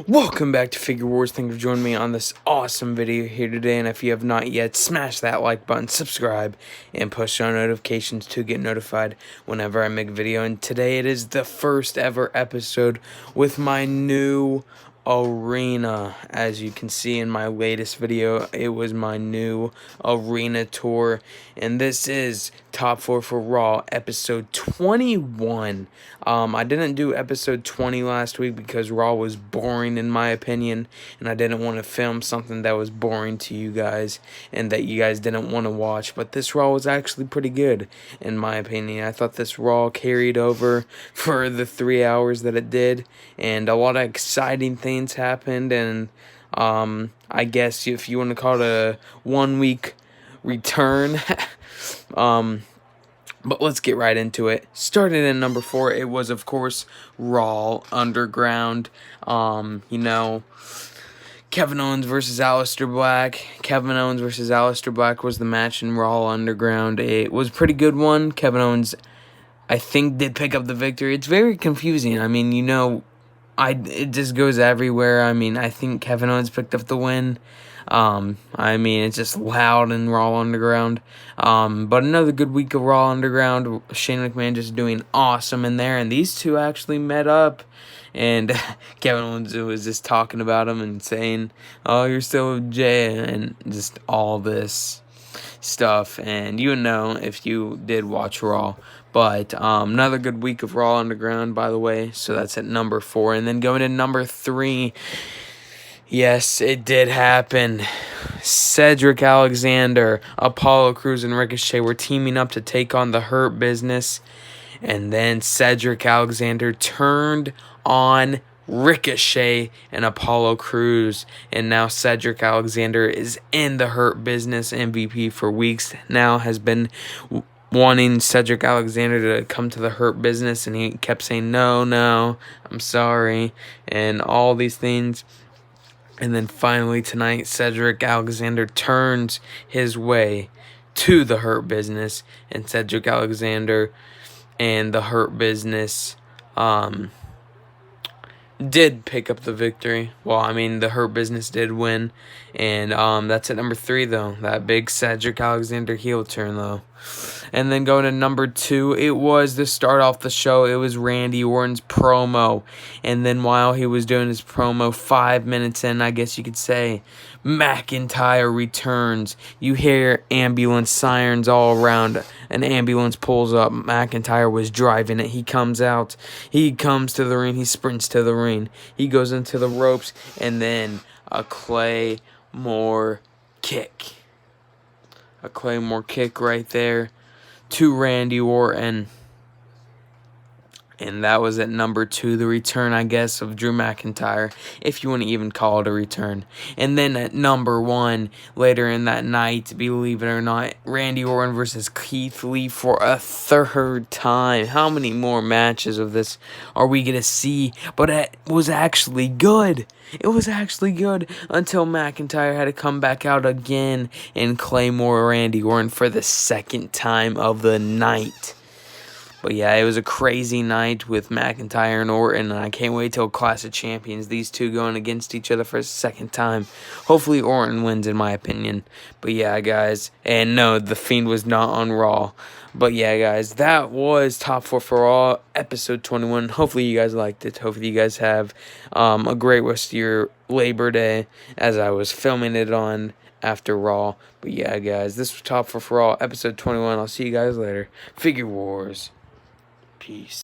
Welcome back to Figure Wars. Thank you for joining me on this awesome video here today. And if you have not yet, smash that like button, subscribe, and push on notifications to get notified whenever I make a video. And today it is the first ever episode with my new arena. As you can see in my latest video, it was my new arena tour. And this is Top 4 for Raw, episode 21. I didn't do episode 20 last week because Raw was boring in my opinion, and I didn't want to film something that was boring to you guys and that you guys didn't want to watch. But this Raw was actually pretty good in my opinion. I thought this Raw carried over for the 3 hours that it did, and a lot of exciting things happened. And I guess if you want to call it a 1 week return. But let's get right into it. Started in number 4, it was, of course, Raw Underground. Kevin Owens versus Aleister Black. Kevin Owens versus Aleister Black was the match in Raw Underground. It was a pretty good one. Kevin Owens, I think, did pick up the victory. It's very confusing. I mean, it just goes everywhere. I mean, I think Kevin Owens picked up the win. It's just loud in Raw Underground. But another good week of Raw Underground. Shane McMahon just doing awesome in there. And these two actually met up. And Kevin Owens was just talking about him and saying, "Oh, you're still Jay," and just all this stuff. And if you did watch Raw. But another good week of Raw Underground, by the way. So that's at number 4. And then going to number 3. Yes, it did happen. Cedric Alexander, Apollo Crews, and Ricochet were teaming up to take on the Hurt Business. And then Cedric Alexander turned on Ricochet and Apollo Crews. And now Cedric Alexander is in the Hurt Business. MVP for weeks now has been wanting Cedric Alexander to come to the Hurt Business. And he kept saying, no, I'm sorry, and all these things. And then finally tonight, Cedric Alexander turns his way to the Hurt Business. And Cedric Alexander and the Hurt Business did pick up the victory. Well, the Hurt Business did win. And that's at number 3, though. That big Cedric Alexander heel turn, though. And then going to number 2, it was the start off the show. It was Randy Orton's promo. And then while he was doing his promo, 5 minutes in, I guess you could say, McIntyre returns. You hear ambulance sirens all around. An ambulance pulls up. McIntyre was driving it. He comes out. He comes to the ring. He sprints to the ring. He goes into the ropes. And then a Claymore kick. A Claymore kick right there to Randy Orton. And that was at number 2, the return, I guess, of Drew McIntyre, if you want to even call it a return. And then at number 1, later in that night, believe it or not, Randy Orton versus Keith Lee for a 3rd time. How many more matches of this are we going to see? But it was actually good. It was actually good until McIntyre had to come back out again and Claymore Randy Orton for the 2nd time of the night. But yeah, it was a crazy night with McIntyre and Orton, and I can't wait till Clash of Champions. These two going against each other for a 2nd time. Hopefully Orton wins, in my opinion. But yeah, guys. And no, The Fiend was not on Raw. But yeah, guys, that was Top 4 for Raw, episode 21. Hopefully you guys liked it. Hopefully you guys have a great rest of your Labor Day, as I was filming it on after Raw. But yeah, guys, this was Top 4 for Raw, episode 21. I'll see you guys later. Figure Wars. Peace.